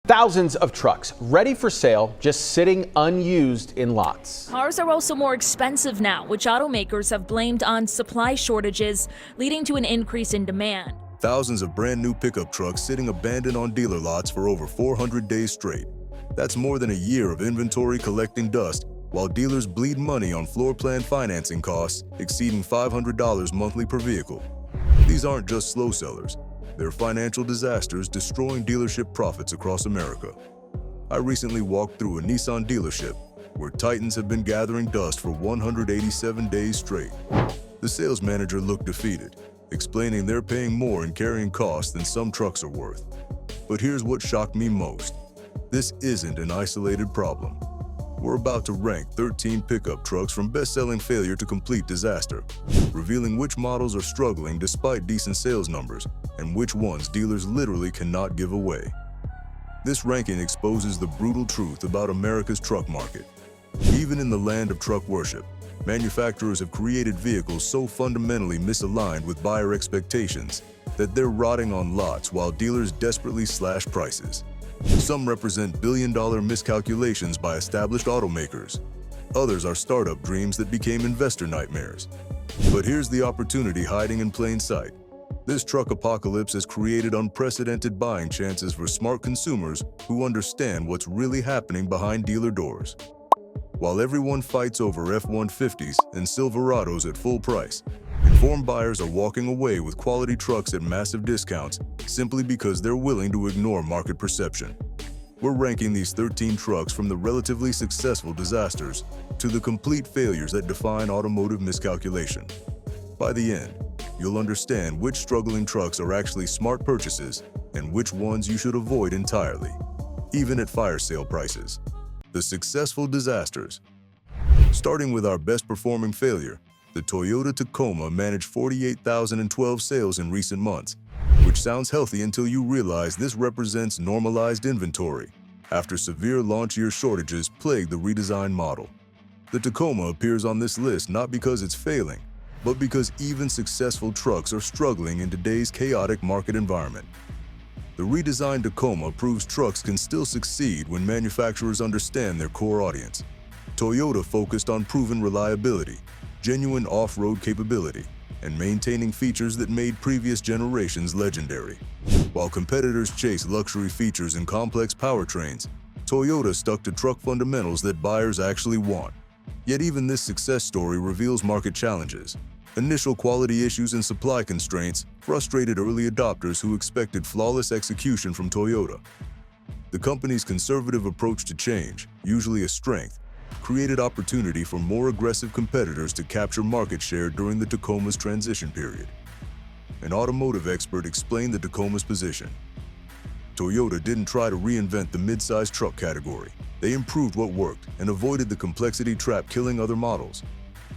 Thousands of trucks ready for sale, just sitting unused in lots, just sitting unused in lots. Cars are also more expensive now, which automakers have blamed on supply shortages, leading to an increase in demand. Thousands of brand new pickup trucks sitting abandoned on dealer lots for over 400 days straight. That's more than a year of inventory collecting dust, while dealers bleed money on floor plan financing costs exceeding $500 monthly per vehicle. These aren't just slow sellers. They're financial disasters destroying dealership profits across America. I recently walked through a Nissan dealership where titans have been gathering dust for 187 days straight. The sales manager looked defeated, explaining they're paying more in carrying costs than some trucks are worth. But here's what shocked me most. This isn't an isolated problem. We're about to rank 13 pickup trucks from best-selling failure to complete disaster, revealing which models are struggling despite decent sales numbers and which ones dealers literally cannot give away. This ranking exposes the brutal truth about America's truck market. Even in the land of truck worship, manufacturers have created vehicles so fundamentally misaligned with buyer expectations that they're rotting on lots while dealers desperately slash prices. Some represent billion-dollar miscalculations by established automakers. Others are startup dreams that became investor nightmares. But here's the opportunity hiding in plain sight. This truck apocalypse has created unprecedented buying chances for smart consumers who understand what's really happening behind dealer doors. While everyone fights over F-150s and Silverados at full price, informed buyers are walking away with quality trucks at massive discounts simply because they're willing to ignore market perception. We're ranking these 13 trucks from the relatively successful disasters to the complete failures that define automotive miscalculation. By the end, you'll understand which struggling trucks are actually smart purchases and which ones you should avoid entirely, even at fire sale prices. The successful disasters. Starting with our best-performing failure, the Toyota Tacoma managed 48,012 sales in recent months, which sounds healthy until you realize this represents normalized inventory after severe launch year shortages plagued the redesigned model. The Tacoma appears on this list not because it's failing, but because even successful trucks are struggling in today's chaotic market environment. The redesigned Tacoma proves trucks can still succeed when manufacturers understand their core audience. Toyota focused on proven reliability, genuine off-road capability, and maintaining features that made previous generations legendary. While competitors chase luxury features and complex powertrains, Toyota stuck to truck fundamentals that buyers actually want. Yet even this success story reveals market challenges. Initial quality issues and supply constraints frustrated early adopters who expected flawless execution from Toyota. The company's conservative approach to change, usually a strength, created opportunity for more aggressive competitors to capture market share during the Tacoma's transition period. An automotive expert explained the Tacoma's position. Toyota didn't try to reinvent the midsize truck category. They improved what worked and avoided the complexity trap killing other models.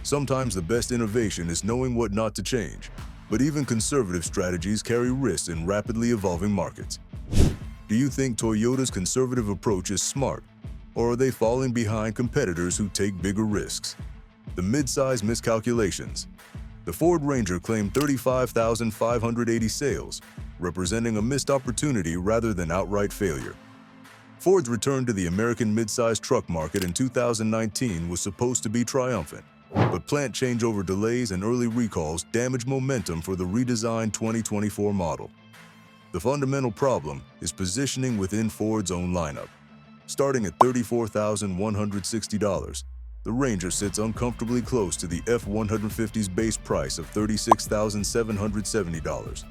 Sometimes the best innovation is knowing what not to change, but even conservative strategies carry risks in rapidly evolving markets. Do you think Toyota's conservative approach is smart, or are they falling behind competitors who take bigger risks? The midsize miscalculations. The Ford Ranger claimed 35,580 sales, representing a missed opportunity rather than outright failure. Ford's return to the American midsize truck market in 2019 was supposed to be triumphant, but plant changeover delays and early recalls damaged momentum for the redesigned 2024 model. The fundamental problem is positioning within Ford's own lineup. Starting at $34,160, the Ranger sits uncomfortably close to the F-150's base price of $36,770.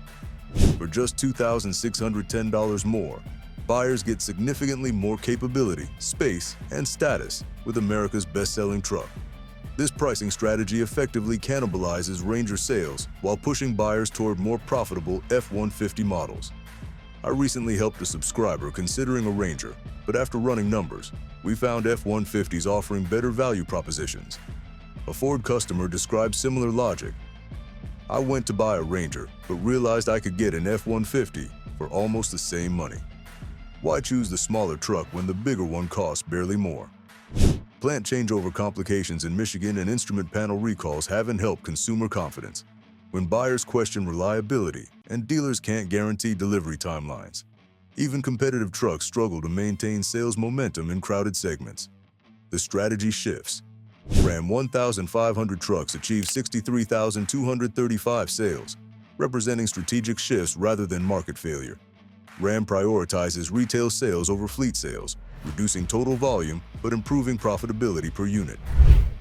For just $2,610 more, buyers get significantly more capability, space, and status with America's best-selling truck. This pricing strategy effectively cannibalizes Ranger sales while pushing buyers toward more profitable F-150 models. I recently helped a subscriber considering a Ranger, but after running numbers, we found F-150s offering better value propositions. A Ford customer described similar logic. I went to buy a Ranger, but realized I could get an F-150 for almost the same money. Why choose the smaller truck when the bigger one costs barely more? Plant changeover complications in Michigan and instrument panel recalls haven't helped consumer confidence. When buyers question reliability and dealers can't guarantee delivery timelines, Even competitive trucks struggle to maintain sales momentum in crowded segments. The strategy shifts. Ram 1,500 trucks achieved 63,235 sales, representing strategic shifts rather than market failure. Ram prioritizes retail sales over fleet sales, reducing total volume but improving profitability per unit.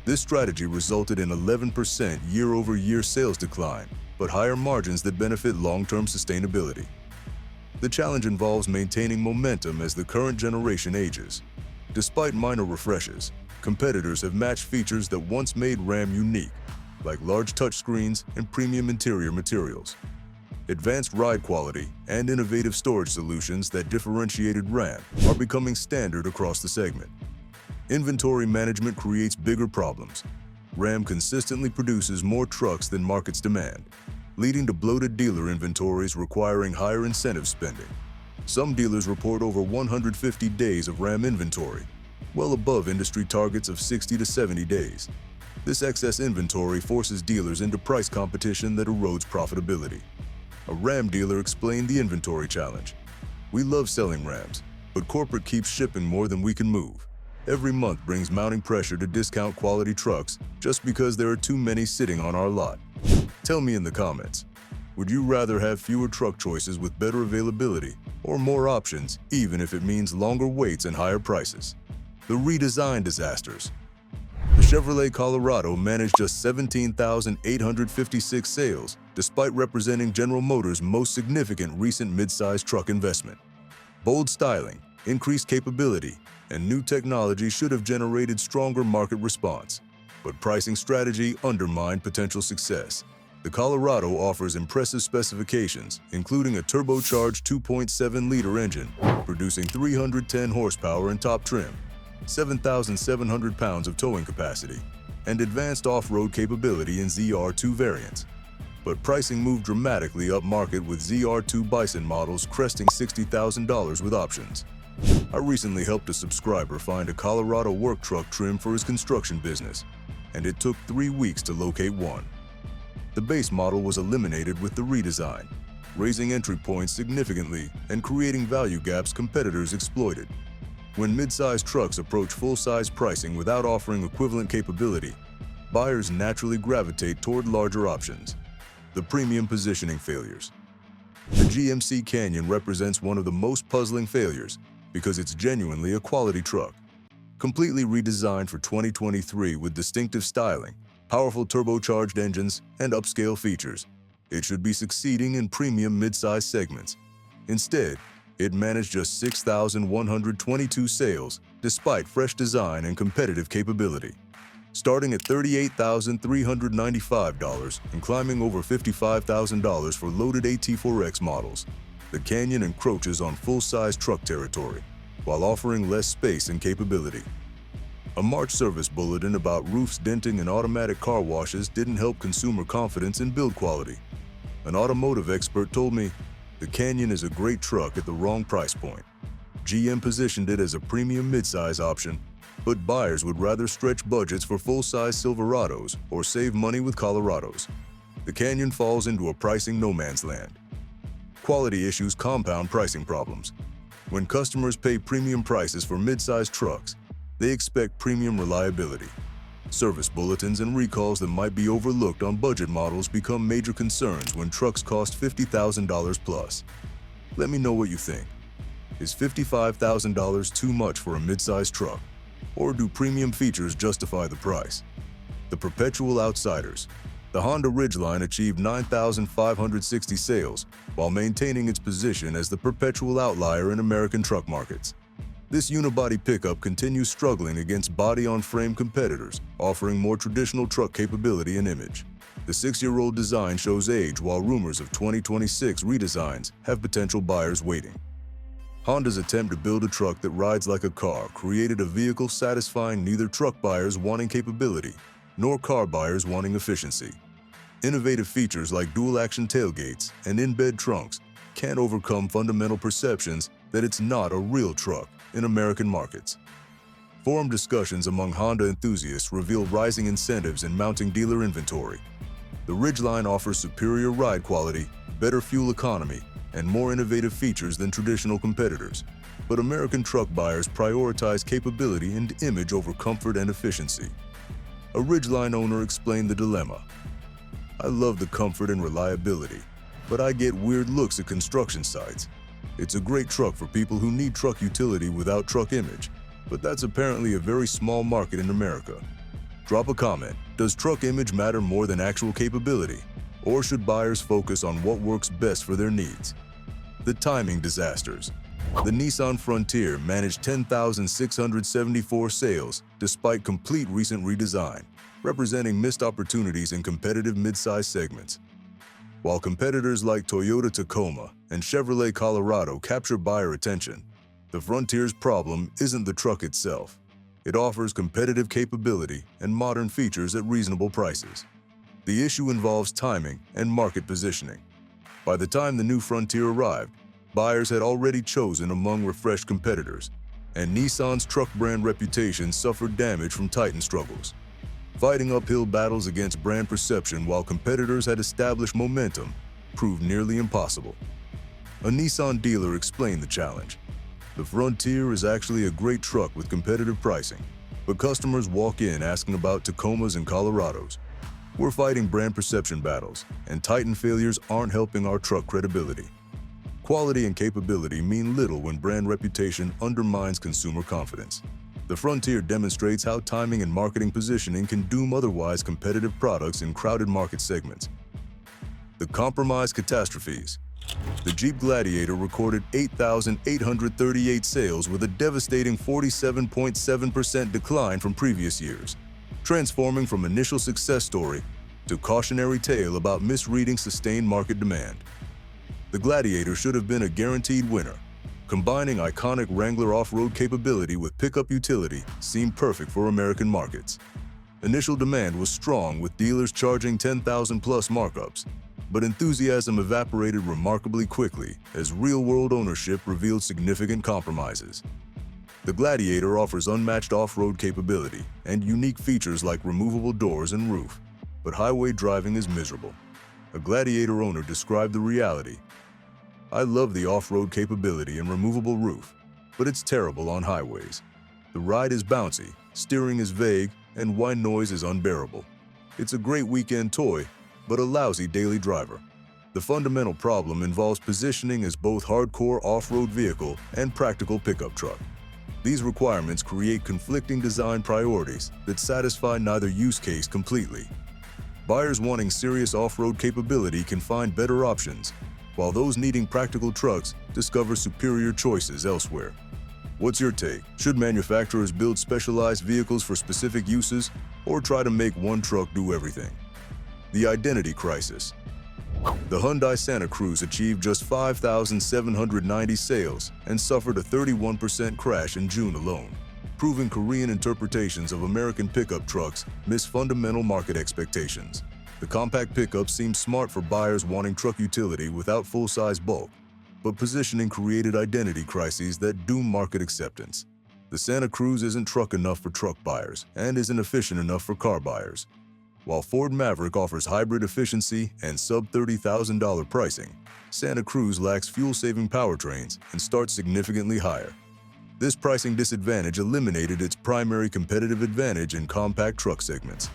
This strategy resulted in 11% year-over-year sales decline, but higher margins that benefit long-term sustainability. The challenge involves maintaining momentum as the current generation ages. Despite minor refreshes, competitors have matched features that once made Ram unique, like large touchscreens and premium interior materials. Advanced ride quality and innovative storage solutions that differentiated Ram are becoming standard across the segment. Inventory management creates bigger problems. Ram consistently produces more trucks than markets demand, leading to bloated dealer inventories requiring higher incentive spending. Some dealers report over 150 days of Ram inventory, well above industry targets of 60 to 70 days. This excess inventory forces dealers into price competition that erodes profitability. A Ram dealer explained the inventory challenge. "We love selling Rams, but corporate keeps shipping more than we can move. Every month brings mounting pressure to discount quality trucks just because there are too many sitting on our lot." Tell me in the comments, would you rather have fewer truck choices with better availability or more options, even if it means longer waits and higher prices? The redesign disasters. The Chevrolet Colorado managed just 17,856 sales, despite representing General Motors' most significant recent midsize truck investment. Bold styling, increased capability, and new technology should have generated stronger market response, but pricing strategy undermined potential success. The Colorado offers impressive specifications, including a turbocharged 2.7-liter engine, producing 310 horsepower and top trim, 7,700 pounds of towing capacity, and advanced off-road capability in ZR2 variants. But pricing moved dramatically upmarket with ZR2 Bison models cresting $60,000 with options. I recently helped a subscriber find a Colorado work truck trim for his construction business, and it took 3 weeks to locate one. The base model was eliminated with the redesign, raising entry points significantly and creating value gaps competitors exploited. When mid-size trucks approach full-size pricing without offering equivalent capability, buyers naturally gravitate toward larger options. The premium positioning failures. The GMC Canyon represents one of the most puzzling failures because it's genuinely a quality truck. Completely redesigned for 2023 with distinctive styling, powerful turbocharged engines, and upscale features, it should be succeeding in premium mid-size segments. Instead, it managed just 6,122 sales despite fresh design and competitive capability. Starting at $38,395 and climbing over $55,000 for loaded AT4X models, the Canyon encroaches on full-size truck territory while offering less space and capability. A March service bulletin about roofs denting and automatic car washes didn't help consumer confidence in build quality. An automotive expert told me, "The Canyon is a great truck at the wrong price point." GM positioned it as a premium midsize option, but buyers would rather stretch budgets for full-size Silverados or save money with Colorados. The Canyon falls into a pricing no man's land. Quality issues compound pricing problems. When customers pay premium prices for midsize trucks, they expect premium reliability. Service bulletins and recalls that might be overlooked on budget models become major concerns when trucks cost $50,000 plus. Let me know what you think. Is $55,000 too much for a midsize truck? Or do premium features justify the price? The perpetual outsiders. The Honda Ridgeline achieved 9,560 sales while maintaining its position as the perpetual outlier in American truck markets. This unibody pickup continues struggling against body-on-frame competitors, offering more traditional truck capability and image. The 6-year-old design shows age, while rumors of 2026 redesigns have potential buyers waiting. Honda's attempt to build a truck that rides like a car created a vehicle satisfying neither truck buyers wanting capability nor car buyers wanting efficiency. Innovative features like dual-action tailgates and in-bed trunks can't overcome fundamental perceptions that it's not a real truck in American markets. Forum discussions among Honda enthusiasts reveal rising incentives in mounting dealer inventory. The Ridgeline offers superior ride quality, better fuel economy, and more innovative features than traditional competitors. But American truck buyers prioritize capability and image over comfort and efficiency. A Ridgeline owner explained the dilemma. "I love the comfort and reliability, but I get weird looks at construction sites. It's a great truck for people who need truck utility without truck image, but that's apparently a very small market in America." Drop a comment. Does truck image matter more than actual capability? Or should buyers focus on what works best for their needs? The timing disasters. The Nissan Frontier managed 10,674 sales despite complete recent redesign, representing missed opportunities in competitive midsize segments. While competitors like Toyota Tacoma and Chevrolet Colorado capture buyer attention, the Frontier's problem isn't the truck itself. It offers competitive capability and modern features at reasonable prices. The issue involves timing and market positioning. By the time the new Frontier arrived, buyers had already chosen among refreshed competitors, and Nissan's truck brand reputation suffered damage from Titan struggles. Fighting uphill battles against brand perception while competitors had established momentum proved nearly impossible. A Nissan dealer explained the challenge. "The Frontier is actually a great truck with competitive pricing, but customers walk in asking about Tacomas and Colorados. We're fighting brand perception battles, and Titan failures aren't helping our truck credibility." Quality and capability mean little when brand reputation undermines consumer confidence. The Frontier demonstrates how timing and marketing positioning can doom otherwise competitive products in crowded market segments. The compromise catastrophes. The Jeep Gladiator recorded 8,838 sales with a devastating 47.7% decline from previous years, transforming from initial success story to cautionary tale about misreading sustained market demand. The Gladiator should have been a guaranteed winner. Combining iconic Wrangler off-road capability with pickup utility seemed perfect for American markets. Initial demand was strong, with dealers charging 10,000-plus markups, but enthusiasm evaporated remarkably quickly as real-world ownership revealed significant compromises. The Gladiator offers unmatched off-road capability and unique features like removable doors and roof, but highway driving is miserable. A Gladiator owner described the reality. "I love the off-road capability and removable roof, but it's terrible on highways. The ride is bouncy, steering is vague, and whine noise is unbearable. It's a great weekend toy, but a lousy daily driver." The fundamental problem involves positioning as both hardcore off-road vehicle and practical pickup truck. These requirements create conflicting design priorities that satisfy neither use case completely. Buyers wanting serious off-road capability can find better options, while those needing practical trucks discover superior choices elsewhere. What's your take? Should manufacturers build specialized vehicles for specific uses, or try to make one truck do everything? The identity crisis. The Hyundai Santa Cruz achieved just 5,790 sales and suffered a 31% crash in June alone, proving Korean interpretations of American pickup trucks miss fundamental market expectations. The compact pickup seems smart for buyers wanting truck utility without full-size bulk, but positioning created identity crises that doom market acceptance. The Santa Cruz isn't truck enough for truck buyers and isn't efficient enough for car buyers. While Ford Maverick offers hybrid efficiency and sub-$30,000 pricing, Santa Cruz lacks fuel-saving powertrains and starts significantly higher. This pricing disadvantage eliminated its primary competitive advantage in compact truck segments.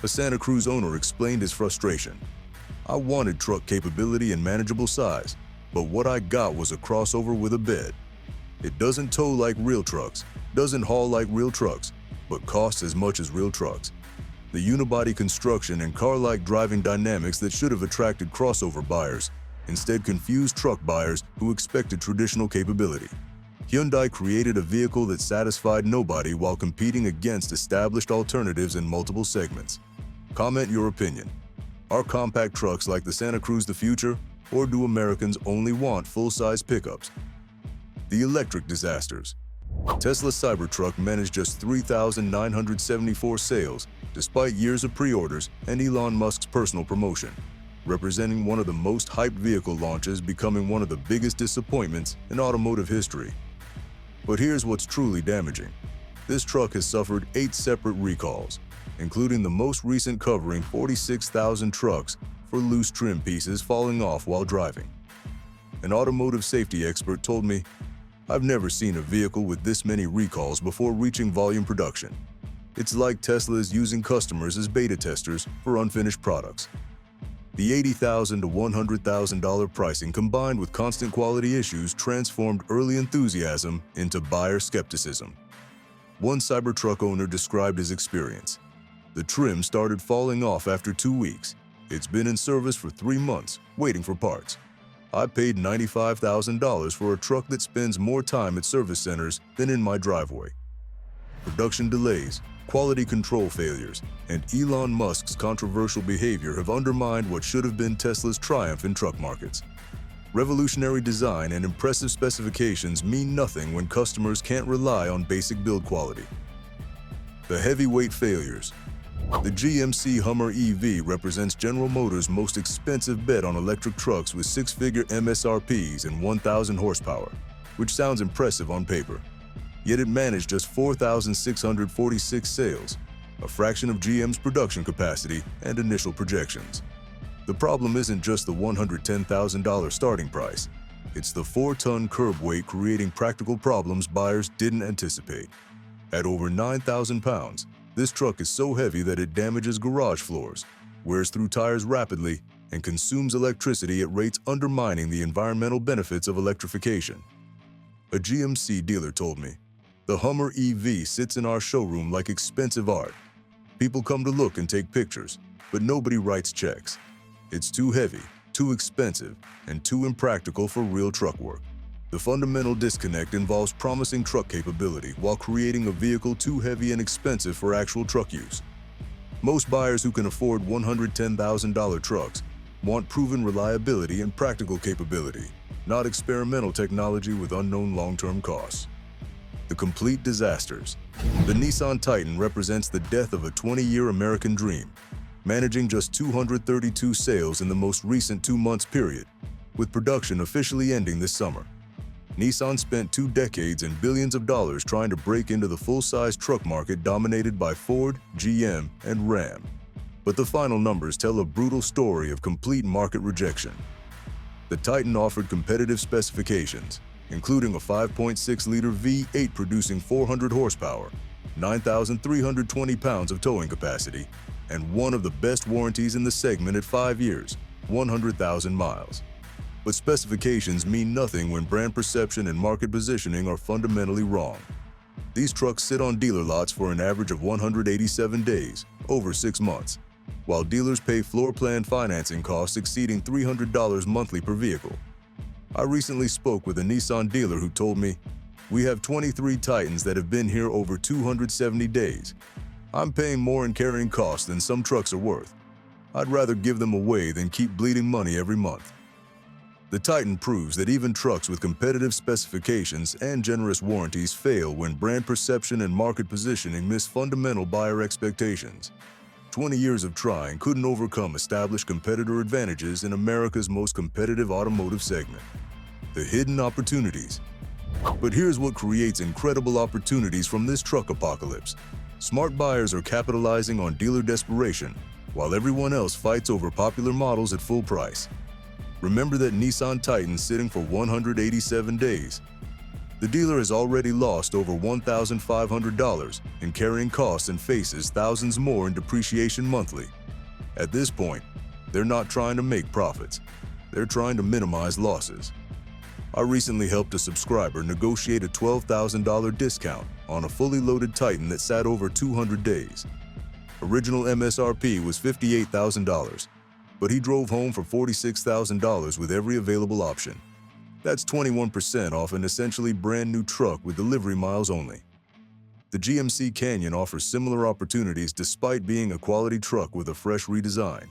A Santa Cruz owner explained his frustration. "I wanted truck capability and manageable size, but what I got was a crossover with a bed. It doesn't tow like real trucks, doesn't haul like real trucks, but costs as much as real trucks." The unibody construction and car-like driving dynamics that should have attracted crossover buyers instead confused truck buyers who expected traditional capability. Hyundai created a vehicle that satisfied nobody while competing against established alternatives in multiple segments. Comment your opinion. Are compact trucks like the Santa Cruz the future, or do Americans only want full-size pickups? The electric disasters. Tesla's Cybertruck managed just 3,974 sales despite years of pre-orders and Elon Musk's personal promotion, representing one of the most hyped vehicle launches, becoming one of the biggest disappointments in automotive history. But here's what's truly damaging. This truck has suffered 8 separate recalls, including the most recent covering 46,000 trucks for loose trim pieces falling off while driving. an automotive safety expert told me, "I've never seen a vehicle with this many recalls before reaching volume production. It's like Tesla is using customers as beta testers for unfinished products." The $80,000 to $100,000 pricing combined with constant quality issues transformed early enthusiasm into buyer skepticism. One Cybertruck owner described his experience. "The trim started falling off after 2 weeks. It's been in service for 3 months, waiting for parts. I paid $95,000 for a truck that spends more time at service centers than in my driveway." Production delays, quality control failures, and Elon Musk's controversial behavior have undermined what should have been Tesla's triumph in truck markets. Revolutionary design and impressive specifications mean nothing when customers can't rely on basic build quality. The heavyweight failures. The GMC Hummer EV represents General Motors' most expensive bet on electric trucks with 6-figure MSRPs and 1,000 horsepower, which sounds impressive on paper. Yet it managed just 4,646 sales, a fraction of GM's production capacity and initial projections. The problem isn't just the $110,000 starting price. It's the 4-ton curb weight creating practical problems buyers didn't anticipate. At over 9,000 pounds, this truck is so heavy that it damages garage floors, wears through tires rapidly, and consumes electricity at rates undermining the environmental benefits of electrification. A GMC dealer told me, "The Hummer EV sits in our showroom like expensive art. People come to look and take pictures, but nobody writes checks. It's too heavy, too expensive, and too impractical for real truck work." The fundamental disconnect involves promising truck capability while creating a vehicle too heavy and expensive for actual truck use. Most buyers who can afford $110,000 trucks want proven reliability and practical capability, not experimental technology with unknown long-term costs. The complete disasters. The Nissan Titan represents the death of a 20-year American dream, managing just 232 sales in the most recent 2 months period, with production officially ending this summer. Nissan spent 2 decades and billions of dollars trying to break into the full-size truck market dominated by Ford, GM, and Ram. But the final numbers tell a brutal story of complete market rejection. The Titan offered competitive specifications, including a 5.6-liter V8 producing 400 horsepower, 9,320 pounds of towing capacity, and one of the best warranties in the segment at 5 years, 100,000 miles. But specifications mean nothing when brand perception and market positioning are fundamentally wrong. These trucks sit on dealer lots for an average of 187 days, over 6 months, while dealers pay floor plan financing costs exceeding $300 monthly per vehicle. I recently spoke with a Nissan dealer who told me, "We have 23 Titans that have been here over 270 days. I'm paying more in carrying costs than some trucks are worth. I'd rather give them away than keep bleeding money every month." The Titan proves that even trucks with competitive specifications and generous warranties fail when brand perception and market positioning miss fundamental buyer expectations. 20 years of trying couldn't overcome established competitor advantages in America's most competitive automotive segment. The hidden opportunities. But here's what creates incredible opportunities from this truck apocalypse. Smart buyers are capitalizing on dealer desperation, while everyone else fights over popular models at full price. Remember that Nissan Titan sitting for 187 days. The dealer has already lost over $1,500 in carrying costs and faces thousands more in depreciation monthly. At this point, they're not trying to make profits. They're trying to minimize losses. I recently helped a subscriber negotiate a $12,000 discount on a fully loaded Titan that sat over 200 days. Original MSRP was $58,000. But he drove home for $46,000 with every available option. That's 21% off an essentially brand new truck with delivery miles only. The GMC Canyon offers similar opportunities despite being a quality truck with a fresh redesign.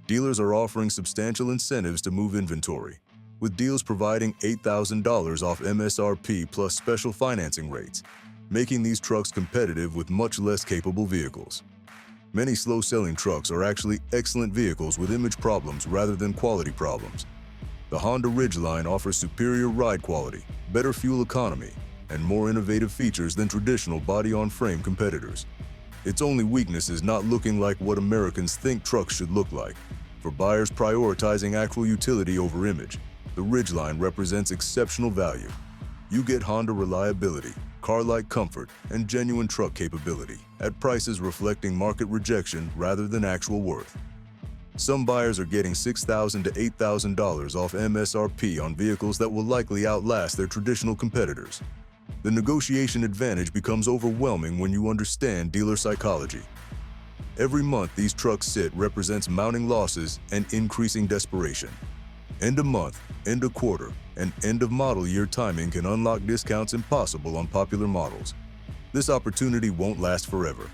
Dealers are offering substantial incentives to move inventory, with deals providing $8,000 off MSRP plus special financing rates, making these trucks competitive with much less capable vehicles. Many slow-selling trucks are actually excellent vehicles with image problems rather than quality problems. The Honda Ridgeline offers superior ride quality, better fuel economy, and more innovative features than traditional body-on-frame competitors. Its only weakness is not looking like what Americans think trucks should look like, for buyers prioritizing actual utility over image. The Ridgeline represents exceptional value. You get Honda reliability, car-like comfort, and genuine truck capability at prices reflecting market rejection rather than actual worth. Some buyers are getting $6,000 to $8,000 off MSRP on vehicles that will likely outlast their traditional competitors. The negotiation advantage becomes overwhelming when you understand dealer psychology. Every month these trucks sit represents mounting losses and increasing desperation. End of month, end of quarter, and end of model year timing can unlock discounts impossible on popular models. This opportunity won't last forever.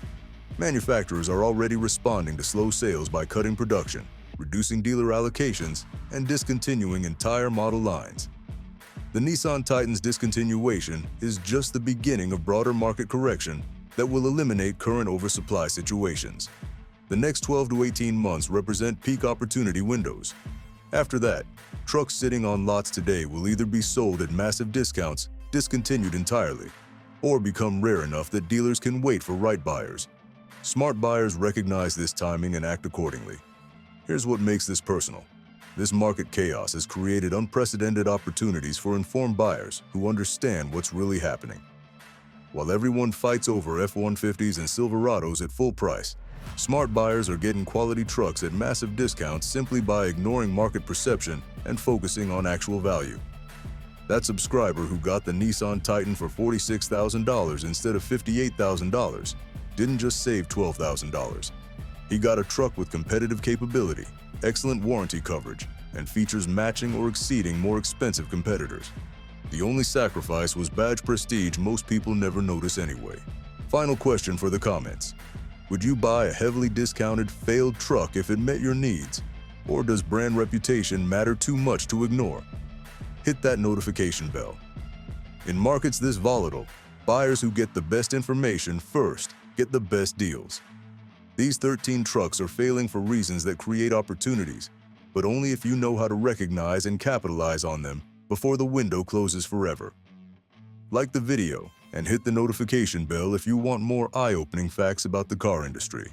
Manufacturers are already responding to slow sales by cutting production, reducing dealer allocations, and discontinuing entire model lines. The Nissan Titan's discontinuation is just the beginning of broader market correction that will eliminate current oversupply situations. The next 12 to 18 months represent peak opportunity windows. After that, trucks sitting on lots today will either be sold at massive discounts, discontinued entirely, or become rare enough that dealers can wait for right buyers. Smart buyers recognize this timing and act accordingly. Here's what makes this personal. This market chaos has created unprecedented opportunities for informed buyers who understand what's really happening. While everyone fights over F-150s and Silverados at full price, smart buyers are getting quality trucks at massive discounts simply by ignoring market perception and focusing on actual value. That subscriber who got the Nissan Titan for $46,000 instead of $58,000 didn't just save $12,000. He got a truck with competitive capability, excellent warranty coverage, and features matching or exceeding more expensive competitors. The only sacrifice was badge prestige most people never notice anyway. Final question for the comments. Would you buy a heavily discounted, failed truck if it met your needs? Or does brand reputation matter too much to ignore? Hit that notification bell. In markets this volatile, buyers who get the best information first get the best deals. These 13 trucks are failing for reasons that create opportunities, but only if you know how to recognize and capitalize on them before the window closes forever. Like the video and hit the notification bell if you want more eye-opening facts about the car industry.